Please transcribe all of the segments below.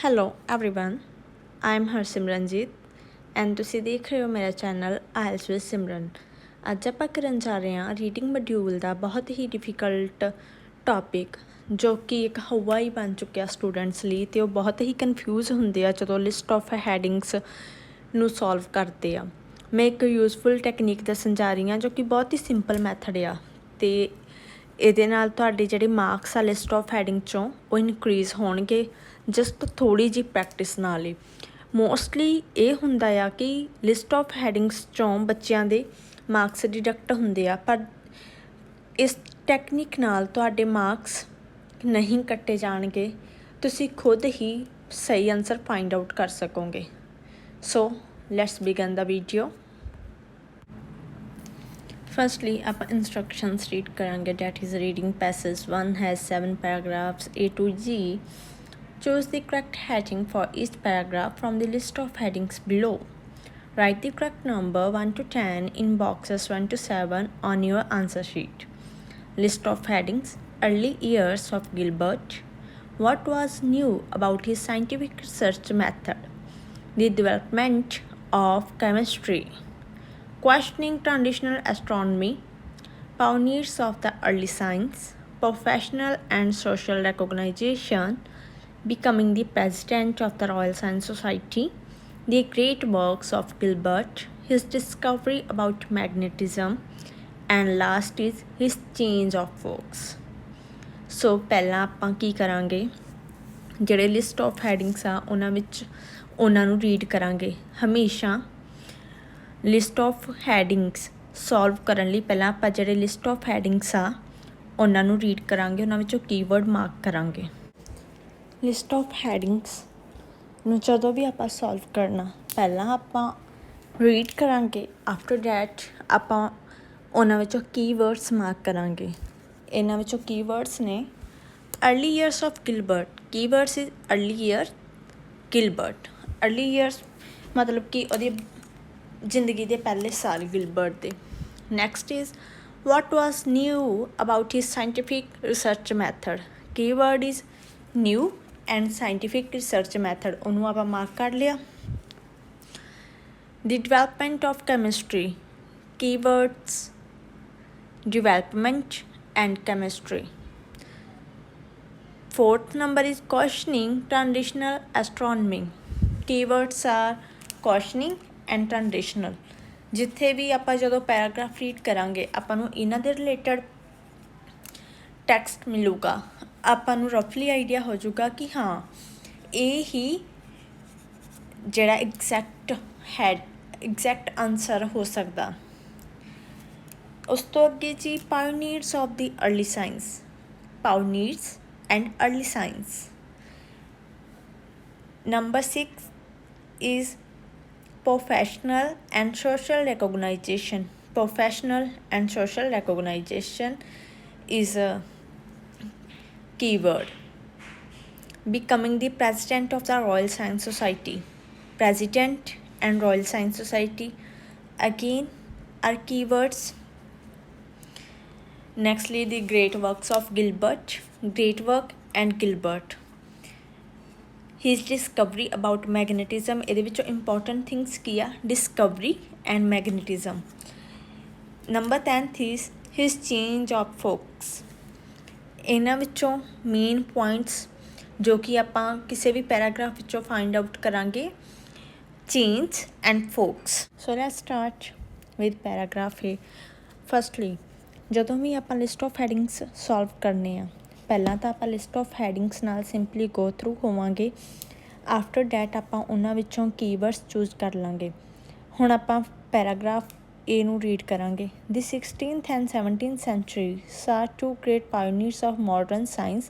Hello everyone I am Harsimranjeet and ਤੁਸੀਂ ਦੇਖ ਰਹੇ ਹੋ ਮੇਰਾ ਚੈਨਲ ਆਇਲਸ ਵਿਦ ਸਿਮਰਨ। ਅੱਜ ਆਪਾਂ ਕਰਨ ਜਾ ਰਹੇ ਹਾਂ ਰੀਡਿੰਗ ਮੋਡਿਊਲ ਦਾ ਬਹੁਤ ਹੀ ਡਿਫਿਕਲਟ ਟੌਪਿਕ ਜੋ ਕਿ ਇੱਕ ਹਵਾ ਹੀ ਬਣ ਚੁੱਕਿਆ ਸਟੂਡੈਂਟਸ ਲਈ ਅਤੇ ਉਹ ਬਹੁਤ ਹੀ ਕਨਫਿਊਜ਼ ਹੁੰਦੇ ਆ ਜਦੋਂ ਲਿਸਟ ਆਫ ਹੈਡਿੰਗਸ ਨੂੰ ਸੋਲਵ ਕਰਦੇ ਆ। ਮੈਂ ਇੱਕ ਯੂਜ਼ਫੁਲ ਟੈਕਨੀਕ ਦੱਸਣ ਜਾ ਰਹੀ ਹਾਂ ਜੋ ਕਿ ਬਹੁਤ ਹੀ ਸਿੰਪਲ ਮੈਥਡ ਆ ਅਤੇ ਇਹਦੇ ਨਾਲ ਤੁਹਾਡੇ ਜਿਹੜੇ ਮਾਰਕਸ ਆ ਲਿਸਟ ਆਫ ਹੈਡਿੰਗ 'ਚੋਂ ਉਹ ਇਨਕਰੀਜ਼ ਹੋਣਗੇ ਜਸਟ ਥੋੜ੍ਹੀ ਜਿਹੀ ਪ੍ਰੈਕਟਿਸ ਨਾਲ ਹੀ। ਮੋਸਟਲੀ ਇਹ ਹੁੰਦਾ ਆ ਕਿ ਲਿਸਟ ਆਫ ਹੈਡਿੰਗਸ 'ਚੋਂ ਬੱਚਿਆਂ ਦੇ ਮਾਰਕਸ ਡਿਡਕਟ ਹੁੰਦੇ ਆ, ਪਰ ਇਸ ਟੈਕਨੀਕ ਨਾਲ ਤੁਹਾਡੇ ਮਾਰਕਸ ਨਹੀਂ ਕੱਟੇ ਜਾਣਗੇ, ਤੁਸੀਂ ਖੁਦ ਹੀ ਸਹੀ ਆਨਸਰ ਫਾਈਂਡ ਆਊਟ ਕਰ ਸਕੋਗੇ। So let's begin the video. Firstly, ਆਪਾਂ instructions read ਕਰਾਂਗੇ, that is reading passage 1 has 7 paragraphs A to G. Choose the correct heading for each paragraph from the list of headings below. Write the correct number 1 to 10 in boxes 1 to 7 on your answer sheet. List of headings: early years of Gilbert. What was new about his scientific research method? The development of chemistry. Questioning traditional astronomy, pioneers of the early science, professional and social recognition, becoming the president of the Royal Science Society, the great works of Gilbert, his discovery about magnetism, and last is his change of focus. ਸੋ ਪਹਿਲਾਂ ਆਪਾਂ ਕੀ ਕਰਾਂਗੇ, ਜਿਹੜੇ list of headings ਆ ਉਹਨਾਂ ਨੂੰ read ਕਰਾਂਗੇ। ਹਮੇਸ਼ਾ list of headings solve ਕਰਨ ਲਈ ਪਹਿਲਾਂ ਆਪਾਂ ਜਿਹੜੇ ਲਿਸਟ ਆਫ ਹੈਡਿੰਗਸ ਆ ਉਹਨਾਂ ਨੂੰ ਰੀਡ ਕਰਾਂਗੇ, ਉਹਨਾਂ ਵਿੱਚੋਂ ਕੀਵਰਡ ਮਾਰਕ ਕਰਾਂਗੇ। ਲਿਸਟ ਆਫ ਹੈਡਿੰਗਸ ਨੂੰ ਜਦੋਂ ਵੀ ਆਪਾਂ ਸੋਲਵ ਕਰਨਾ ਪਹਿਲਾਂ ਆਪਾਂ ਰੀਡ ਕਰਾਂਗੇ, ਆਫਟਰ ਡੈਟ ਆਪਾਂ ਉਹਨਾਂ ਵਿੱਚੋਂ ਕੀਵਰਡਸ ਮਾਰਕ ਕਰਾਂਗੇ। ਇਹਨਾਂ ਵਿੱਚੋਂ ਕੀਵਰਡਸ ਨੇ early years of Gilbert. Keywords is early year Gilbert. Early years ਮਤਲਬ ਕਿ ਉਹਦੀ ਜ਼ਿੰਦਗੀ ਦੇ ਪਹਿਲੇ ਸਾਲ ਗਿਲਬਰਟ ਦੇ। Next is what was new about his scientific research method. Keyword is new and scientific research method, ਉਹਨੂੰ ਆਪਾਂ ਮਾਰਕ ਕਰ ਲਿਆ। The development of chemistry. Keywords development and chemistry. Fourth number is questioning traditional astronomy. Keywords are questioning and traditional. ਜਿੱਥੇ ਵੀ ਆਪਾਂ ਜਦੋਂ paragraph read ਕਰਾਂਗੇ ਆਪਾਂ ਨੂੰ ਇਹਨਾਂ ਦੇ ਰਿਲੇਟਡ ਟੈਕਸਟ ਮਿਲੂਗਾ, ਆਪਾਂ ਨੂੰ ਰਫਲੀ ਆਈਡੀਆ ਹੋ ਜਾਊਗਾ ਕਿ ਹਾਂ ਇਹ ਹੀ ਜਿਹੜਾ ਐਗਜ਼ੈਕਟ ਆਨਸਰ ਹੋ ਸਕਦਾ। ਉਸ ਤੋਂ ਅੱਗੇ G pioneers of the early science. Pioneers and early science. Number 6 is professional and social recognition. Professional and social recognition is a keyword. Becoming the president of the Royal Science Society. President and Royal Science Society again are keywords. Nextly, the great works of Gilbert. Great work and Gilbert. His discovery about magnetism. ਇਹਦੇ ਵਿੱਚੋਂ important things ਕੀ ਆ? Discovery and magnetism. Number 10 is his change of focus. ਇਹਨਾਂ ਵਿੱਚੋਂ main points ਜੋ ਕਿ ਆਪਾਂ ਕਿਸੇ ਵੀ paragraph ਵਿੱਚੋਂ ਫਾਈਂਡ ਆਊਟ ਕਰਾਂਗੇ, change and focus. So let's start with paragraph A. Firstly, ਜਦੋਂ ਵੀ ਆਪਾਂ ਲਿਸਟ ਆਫ ਹੈਡਿੰਗਸ ਸੋਲਵ ਕਰਨੇ ਆ ਪਹਿਲਾਂ ਤਾਂ ਆਪਾਂ ਲਿਸਟ ਆਫ ਹੈਡਿੰਗਸ ਨਾਲ ਸਿੰਪਲੀ ਗੋ ਥਰੂ ਹੋਵਾਂਗੇ, ਆਫਟਰ ਡੈਟ ਆਪਾਂ ਉਹਨਾਂ ਵਿੱਚੋਂ ਕੀਵਰਡਸ ਚੂਜ਼ ਕਰ ਲਾਂਗੇ। ਹੁਣ ਆਪਾਂ ਪੈਰਾਗ੍ਰਾਫ ਏ ਨੂੰ ਰੀਡ ਕਰਾਂਗੇ। ਦੀ 16th and 17th century saw two great pioneers of modern science,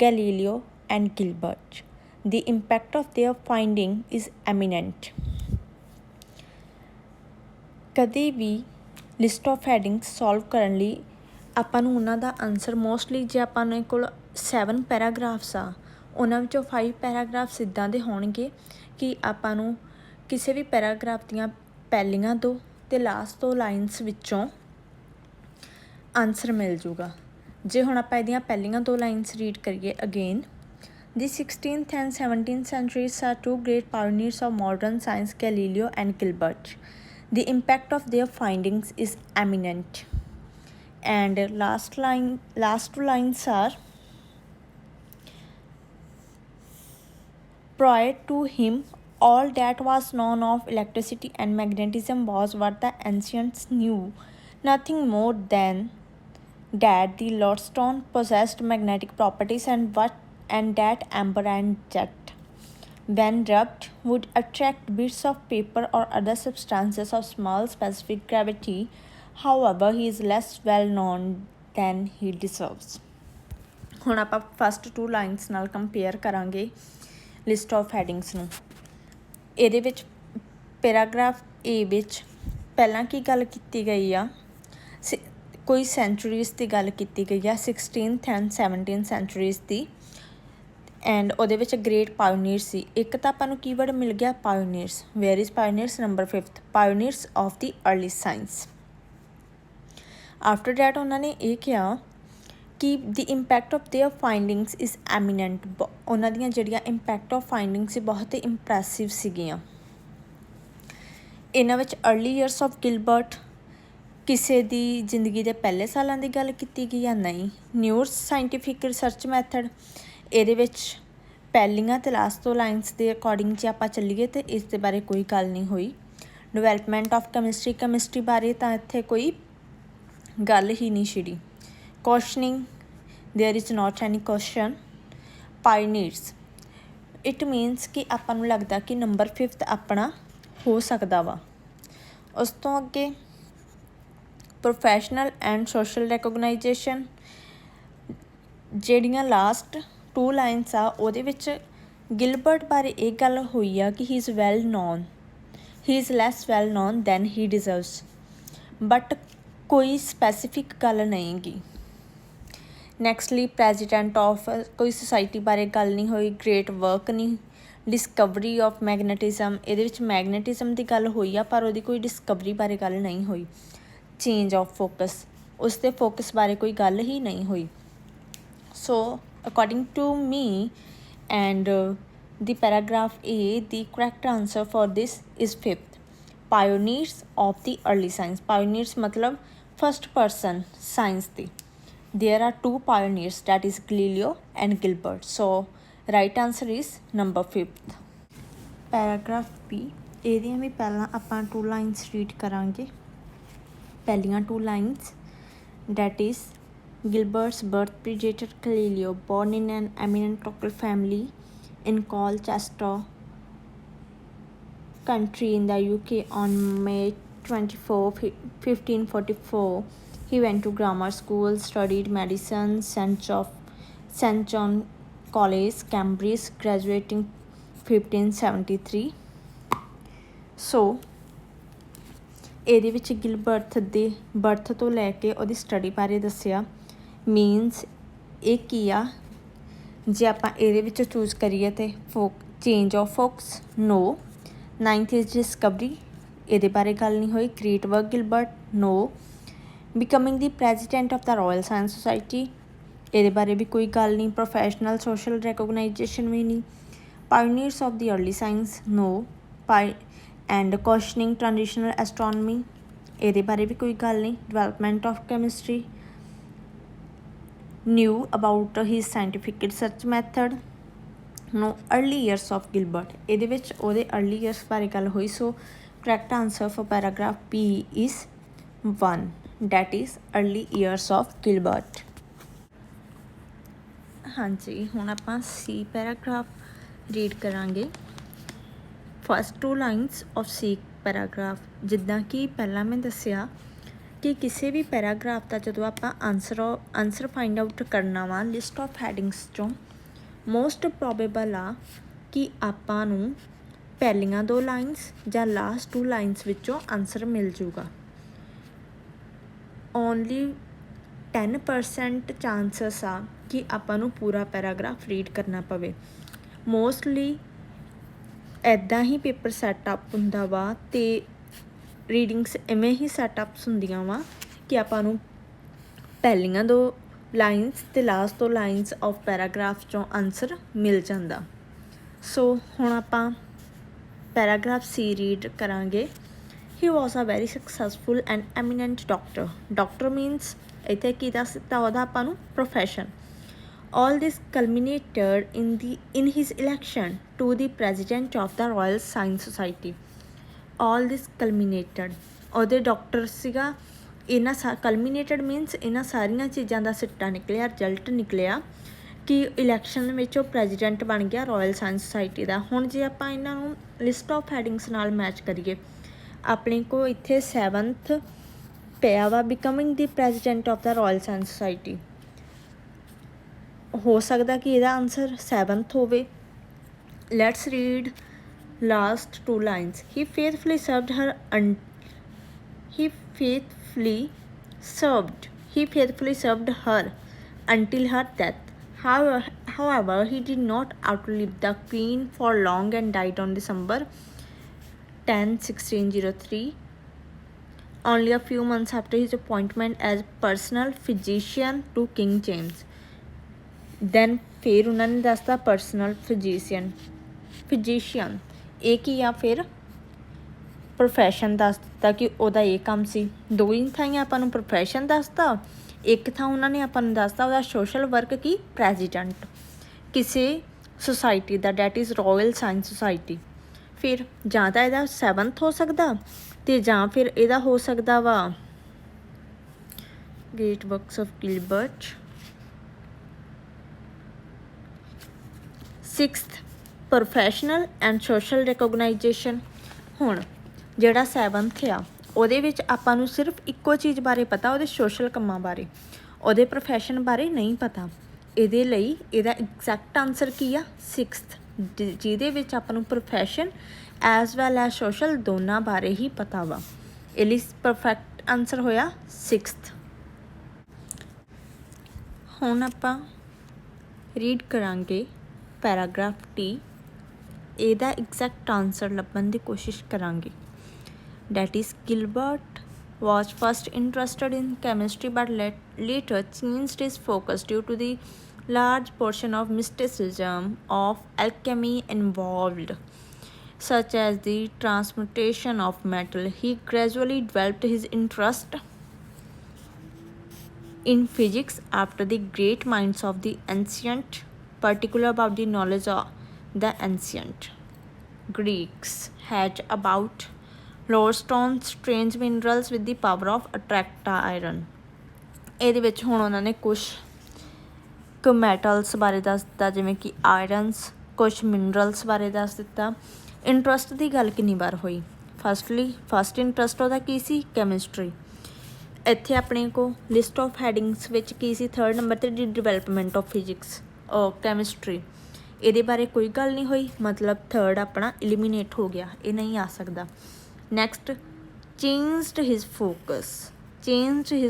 Galileo and Gilbert. The impact of their finding is eminent. ਕਦੇ ਵੀ ਲਿਸਟ ਆਫ ਹੈਡਿੰਗਸ ਸੋਲਵ ਕਰਨ ਲਈ ਆਪਾਂ ਨੂੰ ਉਹਨਾਂ ਦਾ ਆਨਸਰ ਮੋਸਟਲੀ ਜੇ ਆਪਾਂ ਨੇ ਕੋਲ 7 ਪੈਰਾਗ੍ਰਾਫਸ ਆ ਉਹਨਾਂ ਵਿੱਚੋਂ 5 ਪੈਰਾਗ੍ਰਾਫਸ ਇੱਦਾਂ ਦੇ ਹੋਣਗੇ ਕਿ ਆਪਾਂ ਨੂੰ ਕਿਸੇ ਵੀ ਪੈਰਾਗ੍ਰਾਫ ਦੀਆਂ ਪਹਿਲੀਆਂ ਦੋ ਅਤੇ ਲਾਸਟ 2 ਲਾਈਨਸ ਵਿੱਚੋਂ ਆਨਸਰ ਮਿਲ ਜੂਗਾ। ਜੇ ਹੁਣ ਆਪਾਂ ਇਹਦੀਆਂ ਪਹਿਲੀਆਂ 2 ਲਾਈਨਸ ਰੀਡ ਕਰੀਏ again, The 16th and 17th centuries saw two great pioneers of modern science, Galileo and Gilbert. The impact of their findings is eminent. And last two lines are: prior to him, all that was known of electricity and magnetism was what the ancients knew, nothing more than that the lodestone possessed magnetic properties and that amber and jet, when rubbed, would attract bits of paper or other substances of small specific gravity. However, he is less well known than he deserves. ਹੁਣ ਆਪਾਂ first two lines ਨਾਲ compare ਕਰਾਂਗੇ list of headings ਨੂੰ। ਇਹਦੇ ਵਿੱਚ paragraph ਏ ਵਿੱਚ ਪਹਿਲਾਂ ਕੀ ਗੱਲ ਕੀਤੀ ਗਈ ਆ, ਕੋਈ ਸੈਂਚੁਰੀਜ਼ ਦੀ ਗੱਲ ਕੀਤੀ ਗਈ ਆ, 16th and 17th ਸੈਂਚੁਰੀਜ਼ the, and ਉਹਦੇ ਵਿੱਚ ਗ੍ਰੇਟ ਪਾਇਓਨੀਅਰ ਸੀ। ਇੱਕ ਤਾਂ ਆਪਾਂ ਨੂੰ ਕੀਵਰਡ ਮਿਲ ਗਿਆ pioneers. Where is pioneers? Number 5th, pioneers of the early science. After that ਉਹਨਾਂ ਨੇ ਇਹ ਕਿਹਾ ਕਿ the impact of their findings is eminent. ਉਹਨਾਂ ਦੀਆਂ ਜਿਹੜੀਆਂ ਇੰਪੈਕਟ ਆਫ ਫਾਈਂਡਿੰਗ ਸੀ ਬਹੁਤ ਹੀ ਇੰਪ੍ਰੈਸਿਵ ਸੀਗੀਆਂ। ਇਹਨਾਂ ਵਿੱਚ ਅਰਲੀ ਈਅਰਸ ਆਫ ਗਿਲਬਰਟ, ਕਿਸੇ ਦੀ ਜ਼ਿੰਦਗੀ ਦੇ ਪਹਿਲੇ ਸਾਲਾਂ ਦੀ ਗੱਲ ਕੀਤੀ ਗਈ ਆ? ਨਹੀਂ। ਨਿਊ ਸਾਇੰਟੀਫਿਕ ਰਿਸਰਚ ਮੈਥਡ, ਇਹਦੇ ਵਿੱਚ ਪਹਿਲੀਆਂ ਤੇ ਲਾਸਟ ਤੋਂ ਲਾਈਨਸ ਦੇ ਅਕੋਰਡਿੰਗ ਜੇ ਆਪਾਂ ਚੱਲੀਏ ਤਾਂ ਇਸ ਦੇ ਬਾਰੇ ਕੋਈ ਗੱਲ ਨਹੀਂ ਹੋਈ। ਡਿਵੈਲਪਮੈਂਟ ਆਫ ਕੈਮਿਸਟਰੀ ਬਾਰੇ ਤਾਂ ਇੱਥੇ ਕੋਈ ਗੱਲ ਹੀ ਨਹੀਂ ਛਿੜੀ। Questioning, there is not any question. Pioneers, it means ਕਿ ਆਪਾਂ ਨੂੰ ਲੱਗਦਾ ਕਿ ਨੰਬਰ 5th ਆਪਣਾ ਹੋ ਸਕਦਾ ਵਾ। ਉਸ ਤੋਂ ਅੱਗੇ ਪ੍ਰੋਫੈਸ਼ਨਲ ਐਂਡ ਸੋਸ਼ਲ ਰੈਕੋਗਨਾਈਜੇਸ਼ਨ, ਜਿਹੜੀਆਂ ਲਾਸਟ 2 ਲਾਈਨਸ ਆ ਉਹਦੇ ਵਿੱਚ ਗਿਲਬਰਟ ਬਾਰੇ ਇਹ ਗੱਲ ਹੋਈ ਆ ਕਿ he is well known, he is less well known than he deserves, but ਕੋਈ ਸਪੈਸੀਫਿਕ ਗੱਲ ਨਹੀਂ ਗੀ। ਨੈਕਸਟਲੀ ਪ੍ਰੈਜ਼ੀਡੈਂਟ ਆਫ ਕੋਈ ਸੁਸਾਇਟੀ ਬਾਰੇ ਗੱਲ ਨਹੀਂ ਹੋਈ। ਗ੍ਰੇਟ ਵਰਕ ਨਹੀਂ। ਡਿਸਕਵਰੀ ਆਫ ਮੈਗਨੇਟਿਜ਼ਮ, ਇਹਦੇ ਵਿੱਚ ਮੈਗਨੇਟਿਜ਼ਮ ਦੀ ਗੱਲ ਹੋਈ ਆ ਪਰ ਉਹਦੀ ਕੋਈ ਡਿਸਕਵਰੀ ਬਾਰੇ ਗੱਲ ਨਹੀਂ ਹੋਈ। ਚੇਂਜ ਆਫ ਫੋਕਸ, ਉਸ ਦੇ ਫੋਕਸ ਬਾਰੇ ਕੋਈ ਗੱਲ ਹੀ ਨਹੀਂ ਹੋਈ। So according to me and the paragraph A, the correct answer for this is 5th, pioneers of the early science. Pioneers ਮਤਲਬ ਫਸਟ ਪਰਸਨ ਸਾਇੰਸ ਦੀ। There are 2 pioneers, that is Galileo and Gilbert. So right answer is number 5th. Paragraph B, ਇਹਦੀਆਂ ਵੀ ਪਹਿਲਾਂ ਆਪਾਂ 2 lines read ਕਰਾਂਗੇ। ਪਹਿਲੀਆਂ 2 lines, that is Gilbert's birth predated Galileo, born in an eminent local family in Colchester country in the UK on May 24, 1544. He went to grammar school, studied medicine, St. John College, Cambridge, graduating 1573. ਸੋ ਇਹਦੇ ਵਿੱਚ ਗਿਲਬਰਟ ਦੇ birth ਤੋਂ ਲੈ ਕੇ ਉਹਦੀ study ਬਾਰੇ ਦੱਸਿਆ। Means ਇਹ ਕੀ ਆ, ਜੇ ਆਪਾਂ ਇਹਦੇ ਵਿੱਚ ਚੂਜ਼ ਕਰੀਏ ਤਾਂ change of focus no. 9th is discovery, ਇਹਦੇ ਬਾਰੇ ਗੱਲ ਨਹੀਂ ਹੋਈ। Great work Gilbert no. Becoming the president of the Royal Science Society, ਇਹਦੇ ਬਾਰੇ ਵੀ ਕੋਈ ਗੱਲ ਨਹੀਂ। ਪ੍ਰੋਫੈਸ਼ਨਲ ਸੋਸ਼ਲ ਰੈਕੋਗਨਾਈਜੇਸ਼ਨ ਵੀ ਨਹੀਂ। Pioneers of the early science no. And questioning transitional astronomy, ਇਹਦੇ ਬਾਰੇ ਵੀ ਕੋਈ ਗੱਲ ਨਹੀਂ। Development of chemistry, new about his scientific research method no. Early years of Gilbert, ਇਹਦੇ ਵਿੱਚ ਉਹਦੇ ਅਰਲੀ ਈਅਰਸ ਬਾਰੇ ਗੱਲ ਹੋਈ। So correct answer for paragraph P is 1, that is early years of Gilbert. ਹਾਂਜੀ, ਹੁਣ ਆਪਾਂ C ਪੈਰਾਗ੍ਰਾਫ ਰੀਡ ਕਰਾਂਗੇ। First 2 lines of C paragraph, ਜਿੱਦਾਂ ਕਿ ਪਹਿਲਾਂ ਮੈਂ ਦੱਸਿਆ ਕਿ ਕਿਸੇ ਵੀ ਪੈਰਾਗ੍ਰਾਫ ਦਾ ਜਦੋਂ ਆਪਾਂ ਆਨਸਰ ਫਾਈਂਡ ਆਊਟ ਕਰਨਾ ਵਾ ਲਿਸਟ ਆਫ ਹੈਡਿੰਗਸ 'ਚੋਂ, ਮੋਸਟ ਪ੍ਰੋਬੇਬਲ ਆ ਕਿ ਆਪਾਂ ਨੂੰ ਪਹਿਲੀਆਂ 2 ਲਾਈਨਸ ਜਾਂ ਲਾਸਟ 2 ਲਾਈਨਸ ਵਿੱਚੋਂ ਆਨਸਰ ਮਿਲ ਜੂਗਾ। ਓਨਲੀ 10% ਚਾਂਸਸ ਆ ਕਿ ਆਪਾਂ ਨੂੰ ਪੂਰਾ ਪੈਰਾਗ੍ਰਾਫ ਰੀਡ ਕਰਨਾ ਪਵੇ। ਮੋਸਟਲੀ ਇੱਦਾਂ ਹੀ ਪੇਪਰ ਸੈਟਅਪ ਹੁੰਦਾ ਵਾ ਅਤੇ ਰੀਡਿੰਗਸ ਇਵੇਂ ਹੀ ਸੈਟਅਪਸ ਹੁੰਦੀਆਂ ਵਾ ਕਿ ਆਪਾਂ ਨੂੰ ਪਹਿਲੀਆਂ 2 ਲਾਈਨਸ ਤੇ ਲਾਸਟ ਤੋਂ ਲਾਈਨਸ ਆਫ ਪੈਰਾਗ੍ਰਾਫ ਚੋਂ ਆਨਸਰ ਮਿਲ ਜਾਂਦਾ। ਸੋ ਹੁਣ ਆਪਾਂ ਪੈਰਾਗ੍ਰਾਫ ਸੀ ਰੀਡ ਕਰਾਂਗੇ। He was a very successful and eminent doctor. Doctor means ਇੱਥੇ ਕੀ ਦੱਸ ਦਿੱਤਾ ਉਹਦਾ ਆਪਾਂ ਨੂੰ profession. All this culminated in his election to the president of the Royal Science Society. All this culminated ਉਹਦੇ doctor ਸੀਗਾ। ਇਹਨਾਂ ਕਲਮੀਨੇਟਡ ਮੀਨਸ ਇਹਨਾਂ ਸਾਰੀਆਂ ਚੀਜ਼ਾਂ ਦਾ ਸਿੱਟਾ ਨਿਕਲਿਆ, ਰਿਜ਼ਲਟ ਨਿਕਲਿਆ ਕਿ ਇਲੈਕਸ਼ਨ ਵਿੱਚ ਉਹ ਪ੍ਰੈਜ਼ੀਡੈਂਟ ਬਣ ਗਿਆ ਰਾਇਲ ਸਾਇੰਸ ਸੁਸਾਇਟੀ ਦਾ। ਹੁਣ ਜੇ ਆਪਾਂ ਇਹਨਾਂ ਨੂੰ ਲਿਸਟ ਆਫ ਹੈਡਿੰਗਸ ਨਾਲ ਮੈਚ ਕਰੀਏ, ਆਪਣੇ ਕੋਲ ਇੱਥੇ 7th ਪਿਆ ਵਾ becoming the president of the Royal Science society. ਹੋ ਸਕਦਾ ਕਿ ਇਹਦਾ ਆਨਸਰ 7th ਹੋਵੇ। Let's read last 2 lines. He faithfully served her until her death. However, he did not outlive the queen for long and died on December 10, 1603, only a few months after his appointment as personal physician to King James. Then ਫਿਰ ਉਹਨਾਂ ਨੇ ਦੱਸਤਾ personal physician ਇਹ ਕੀ ਆ, ਫਿਰ profession ਦੱਸ ਦਿੱਤਾ ਕਿ ਉਹਦਾ ਇਹ ਕੰਮ ਸੀ। 2 ਥਾਈਂ ਆਪਾਂ ਨੂੰ ਪ੍ਰੋਫੈਸ਼ਨ ਦੱਸਤਾ, ਇੱਕ ਥਾਂ ਉਹਨਾਂ ਨੇ ਆਪਾਂ ਨੂੰ ਦੱਸਤਾ ਉਹਦਾ ਸੋਸ਼ਲ ਵਰਕ ਕੀ ਪ੍ਰੈਜ਼ੀਡੈਂਟ ਕਿਸੇ ਸੁਸਾਇਟੀ ਦਾ, that is Royal Science Society. ਫਿਰ ਜਾਂ ਤਾਂ ਇਹਦਾ 7th ਹੋ ਸਕਦਾ ਅਤੇ ਜਾਂ ਫਿਰ ਇਹਦਾ ਹੋ ਸਕਦਾ ਵਾ great works of Gilbert. 6th professional and social recognition. ਹੁਣ ਜਿਹੜਾ 7th ਆ ਉਹਦੇ ਵਿੱਚ ਆਪਾਂ ਨੂੰ ਸਿਰਫ ਇੱਕੋ ਚੀਜ਼ ਬਾਰੇ ਪਤਾ, ਉਹਦੇ ਸੋਸ਼ਲ ਕੰਮਾਂ ਬਾਰੇ, ਉਹਦੇ ਪ੍ਰੋਫੈਸ਼ਨ ਬਾਰੇ ਨਹੀਂ ਪਤਾ। ਇਹਦੇ ਲਈ ਇਹਦਾ ਐਗਜ਼ੈਕਟ ਆਨਸਰ ਕੀ ਆ 6th, ਜਿਹਦੇ ਵਿੱਚ ਆਪਾਂ ਨੂੰ profession as well as social ਦੋਨਾਂ ਬਾਰੇ ਹੀ ਪਤਾ ਵਾ। ਇਹ ਲਈ ਪਰਫੈਕਟ ਆਨਸਰ ਹੋਇਆ 6th। ਹੁਣ ਆਪਾਂ ਰੀਡ ਕਰਾਂਗੇ ਪੈਰਾਗ੍ਰਾਫ ਟੀ। ਇਹਦਾ ਐਗਜ਼ੈਕਟ ਆਨਸਰ ਲੱਭਣ ਦੀ ਕੋਸ਼ਿਸ਼ ਕਰਾਂਗੇ। That is Gilbert was first interested in chemistry but later changed his focus due to the large portion of mysticism of alchemy involved, such as the transmutation of metal. He gradually developed his interest in physics after the great minds of the ancient, particular about the knowledge of the ancient Greeks had about lodestone strange minerals with the power of attract iron. ਇਹਦੇ ਵਿੱਚ ਹੁਣ ਉਹਨਾਂ ਨੇ ਕੁਛ ਕੁ metals ਬਾਰੇ ਦੱਸ ਦਿੱਤਾ, ਜਿਵੇਂ ਕਿ ਆਇਰਨਸ, ਕੁਛ ਮਿਨਰਲਸ ਬਾਰੇ ਦੱਸ ਦਿੱਤਾ। ਇੰਟਰਸਟ ਦੀ ਗੱਲ ਕਿੰਨੀ ਵਾਰ ਹੋਈ? ਫਸਟ ਇੰਟਰਸਟ ਉਹਦਾ ਕੀ ਸੀ? ਕੈਮਿਸਟਰੀ। ਇੱਥੇ ਆਪਣੇ ਕੋਲ ਲਿਸਟ ਆਫ ਹੈਡਿੰਗਸ ਵਿੱਚ ਕੀ ਸੀ? 3rd ਨੰਬਰ 'ਤੇ ਡਿਵੈਲਪਮੈਂਟ ਆਫ ਫਿਜ਼ਿਕਸ ਕੈਮਿਸਟਰੀ। ਇਹਦੇ ਬਾਰੇ ਕੋਈ ਗੱਲ ਨਹੀਂ ਹੋਈ, ਮਤਲਬ 3rd ਆਪਣਾ ਇਲੀਮੀਨੇਟ ਹੋ ਗਿਆ, ਇਹ ਨਹੀਂ ਆ ਸਕਦਾ। Next changed his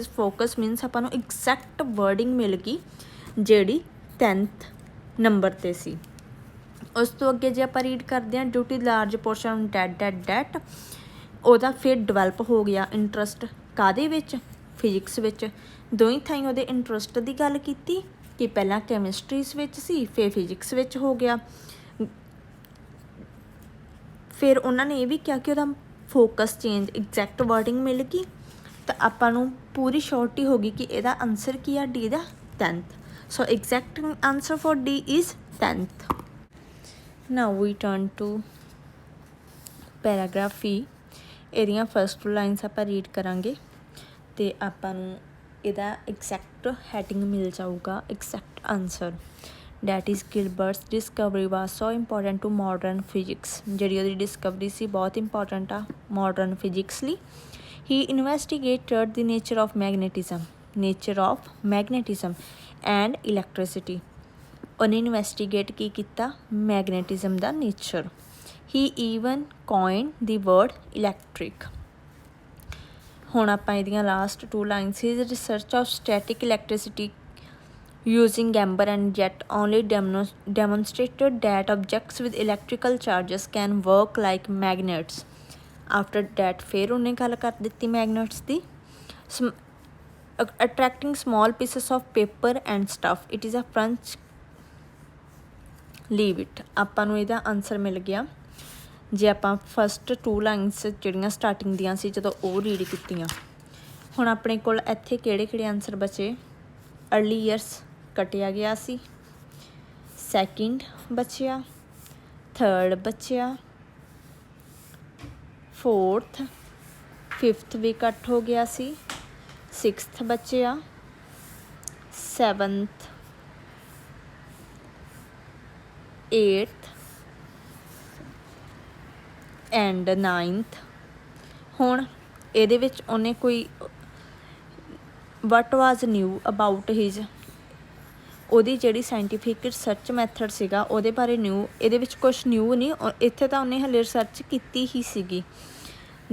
focus means ਆਪਾਂ ਨੂੰ ਐਗਜ਼ੈਕਟ ਵਰਡਿੰਗ ਮਿਲ ਗਈ ਜਿਹੜੀ 10th ਨੰਬਰ 'ਤੇ ਸੀ। ਉਸ ਤੋਂ ਅੱਗੇ ਜੇ ਆਪਾਂ ਰੀਡ ਕਰਦੇ ਹਾਂ, due to large portion that ਉਹਦਾ ਫਿਰ ਡਿਵੈਲਪ ਹੋ ਗਿਆ ਇੰਟਰਸਟ ਕਾਹਦੇ ਵਿੱਚ? ਫਿਜ਼ਿਕਸ ਵਿੱਚ। ਦੋਵੇਂ ਥਾਈਂ ਉਹਦੇ ਇੰਟਰਸਟ ਦੀ ਗੱਲ ਕੀਤੀ ਕਿ ਪਹਿਲਾਂ ਕੈਮਿਸਟਰੀਜ਼ ਵਿੱਚ ਸੀ, ਫਿਰ ਫਿਜ਼ਿਕਸ ਵਿੱਚ ਹੋ ਗਿਆ। ਫਿਰ ਉਹਨਾਂ ਨੇ ਇਹ ਵੀ ਕਿਹਾ ਕਿ ਉਹਦਾ ਫੋਕਸ ਚੇਂਜ, ਐਗਜ਼ੈਕਟ ਵਰਡਿੰਗ ਮਿਲ ਗਈ, ਤਾਂ ਆਪਾਂ ਨੂੰ ਪੂਰੀ ਸ਼ੋਰਟੀ ਹੋ ਗਈ ਕਿ ਇਹਦਾ ਆਨਸਰ ਕੀ ਆ? ਡੀ ਦਾ 10th। So exact answer for D is 10th। Now we turn to paragraph E. ਇਹਦੀਆਂ ਫਸਟ ਲਾਈਨਸ ਆਪਾਂ ਰੀਡ ਕਰਾਂਗੇ ਅਤੇ ਆਪਾਂ ਨੂੰ ਇਹਦਾ ਐਗਜ਼ੈਕਟ ਹੈਡਿੰਗ ਮਿਲ ਜਾਊਗਾ, exact answer. That is Gilbert's discovery was so important to modern physics. ਜਿਹੜੀ ਉਹਦੀ ਡਿਸਕਵਰੀ ਸੀ ਬਹੁਤ ਇੰਪੋਰਟੈਂਟ ਆ ਮਾਡਰਨ ਫਿਜ਼ਿਕਸ ਲਈ। ਹੀ ਇਨਵੈਸਟੀਗੇਟਡ ਦੀ ਨੇਚਰ ਆਫ ਮੈਗਨੇਟਿਜ਼ਮ ਐਂਡ ਇਲੈਕਟ੍ਰੀਸਿਟੀ। ਉਹਨੇ ਇਨਵੈਸਟੀਗੇਟ ਕੀ ਕੀਤਾ? ਮੈਗਨੇਟਿਜ਼ਮ ਦਾ ਨੇਚਰ। ਹੀ ਈਵਨ ਕੋਇਨਡ ਦੀ ਵਰਡ ਇਲੈਕਟ੍ਰਿਕ। ਹੁਣ ਆਪਾਂ ਇਹਦੀਆਂ last 2 lines. His research of static electricity using Gamber and Jet only demonstrated that objects with electrical charges can work like magnets. After that ਫਿਰ ਉਹਨੇ ਗੱਲ ਕਰ ਦਿੱਤੀ ਮੈਗਨੇਟਸ ਦੀ। attracting small pieces of paper and stuff. It is a French. Leave it. ਆਪਾਂ ਨੂੰ ਇਹਦਾ answer ਮਿਲ ਗਿਆ ਜੇ ਆਪਾਂ ਫਸਟ 2 ਲਾਈਨਸ ਜਿਹੜੀਆਂ ਸਟਾਰਟਿੰਗ ਦੀਆਂ ਸੀ ਜਦੋਂ ਉਹ ਰੀਡ ਕੀਤੀਆਂ। ਹੁਣ ਆਪਣੇ ਕੋਲ ਇੱਥੇ ਕਿਹੜੇ ਕਿਹੜੇ ਆਨਸਰ ਬਚੇ? अर्ਲੀ ਈਅਰਸ ਕੱਟਿਆ ਗਿਆ ਸੀ, ਸੈਕਿੰਡ ਬਚਿਆ, ਥਰਡ ਬਚਿਆ, ਫੋਰਥ, ਫਿਫਥ ਵੀ ਕੱਟ ਹੋ ਗਿਆ ਸੀ, ਸਿਕਸਥ ਬਚਿਆ, ਸੈਵਨਥ, 8th ਐਂਡ 9th। ਹੁਣ ਇਹਦੇ ਵਿੱਚ ਉਹਨੇ ਕੋਈ ਵਟ ਵਾਜ਼ ਨਿਊ ਅਬਾਊਟ ਹਿਜ, ਉਹਦੀ ਜਿਹੜੀ ਸਾਇੰਟੀਫਿਕ ਰਿਸਰਚ ਮੈਥਡ ਸੀਗਾ ਉਹਦੇ ਬਾਰੇ ਨਿਊ, ਇਹਦੇ ਵਿੱਚ ਕੁਛ ਨਿਊ ਨਹੀਂ, ਇੱਥੇ ਤਾਂ ਉਹਨੇ ਹਲੇ ਰਿਸਰਚ ਕੀਤੀ ਹੀ ਸੀਗੀ।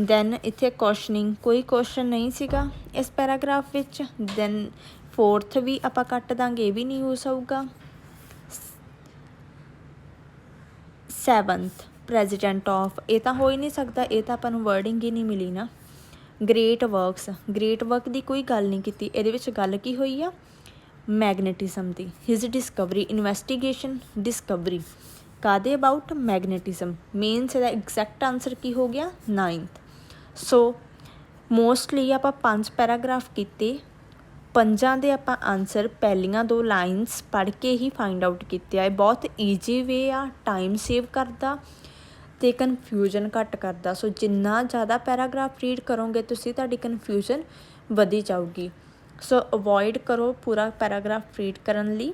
ਦੈਨ ਇੱਥੇ ਕੁਐਸਚਨਿੰਗ, ਕੋਈ ਕੁਐਸਚਨ ਨਹੀਂ ਸੀਗਾ ਇਸ ਪੈਰਾਗ੍ਰਾਫ ਵਿੱਚ। ਦੈਨ ਫੋਰਥ ਵੀ ਆਪਾਂ ਕੱਟ ਦਾਂਗੇ, ਇਹ ਵੀ ਨਹੀਂ ਯੂਜ਼ ਹੋਊਗਾ। ਸੈਵਨਥ ਪ੍ਰੈਜ਼ੀਡੈਂਟ ਆਫ, ਇਹ ਤਾਂ ਹੋ ਹੀ ਨਹੀਂ ਸਕਦਾ, ਇਹ ਤਾਂ ਆਪਾਂ ਨੂੰ ਵਰਡਿੰਗ ਹੀ ਨਹੀਂ ਮਿਲੀ ਨਾ। ਗ੍ਰੇਟ ਵਰਕਸ, ਗ੍ਰੇਟ ਵਰਕ ਦੀ ਕੋਈ ਗੱਲ ਨਹੀਂ ਕੀਤੀ, ਇਹਦੇ ਵਿੱਚ ਗੱਲ ਕੀ ਹੋਈ ਆ? ਮੈਗਨੇਟਿਜ਼ਮ ਦੀ। ਹਿਜ਼ ਡਿਸਕਵਰੀ, ਇਨਵੈਸਟੀਗੇਸ਼ਨ, ਡਿਸਕਵਰੀ ਕਾਹਦੇ ਅਬਾਊਟ? ਮੈਗਨੇਟਿਜ਼ਮ। ਮੇਨਸ ਇਹਦਾ ਐਗਜ਼ੈਕਟ ਆਨਸਰ ਕੀ ਹੋ ਗਿਆ? 9th। ਸੋ ਮੋਸਟਲੀ ਆਪਾਂ 5 ਪੈਰਾਗ੍ਰਾਫ ਕੀਤੇ, 5 ਦੇ ਆਪਾਂ ਆਨਸਰ ਪਹਿਲੀਆਂ 2 ਲਾਈਨਸ ਪੜ੍ਹ ਕੇ ਹੀ ਫਾਈਂਡ ਆਊਟ ਕੀਤੇ ਆ। ਇਹ ਬਹੁਤ ਈਜੀ ਵੇ ਆ, ਟਾਈਮ ਸੇਵ ਕਰਦਾ ਅਤੇ ਕਨਫਿਊਜ਼ਨ ਘੱਟ ਕਰਦਾ। ਸੋ ਜਿੰਨਾ ਜ਼ਿਆਦਾ ਪੈਰਾਗ੍ਰਾਫ ਰੀਡ ਕਰੋਗੇ ਤੁਸੀਂ, ਤੁਹਾਡੀ ਕਨਫਿਊਜ਼ਨ ਵਧੀ ਜਾਊਗੀ। ਸੋ ਅਵੋਇਡ ਕਰੋ ਪੂਰਾ ਪੈਰਾਗ੍ਰਾਫ ਰੀਡ ਕਰਨ ਲਈ,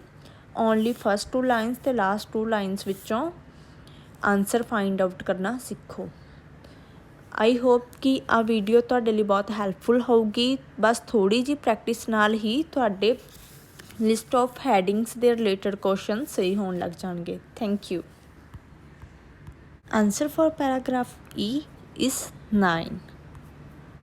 ਓਨਲੀ ਫਸਟ 2 ਲਾਈਨਸ ਅਤੇ ਲਾਸਟ 2 ਲਾਈਨਸ ਵਿੱਚੋਂ ਆਨਸਰ ਫਾਈਂਡ ਆਊਟ ਕਰਨਾ ਸਿੱਖੋ। ਆਈ ਹੋਪ ਕਿ ਆਹ ਵੀਡੀਓ ਤੁਹਾਡੇ ਲਈ ਬਹੁਤ ਹੈਲਪਫੁਲ ਹੋਊਗੀ। ਬਸ ਥੋੜ੍ਹੀ ਜਿਹੀ ਪ੍ਰੈਕਟਿਸ ਨਾਲ ਹੀ ਤੁਹਾਡੇ ਲਿਸਟ ਆਫ ਹੈਡਿੰਗਸ ਦੇ ਰਿਲੇਟਡ ਕੁਐਸਚਨ ਸਹੀ ਹੋਣ ਲੱਗ ਜਾਣਗੇ। Thank you. Answer for paragraph E is 9.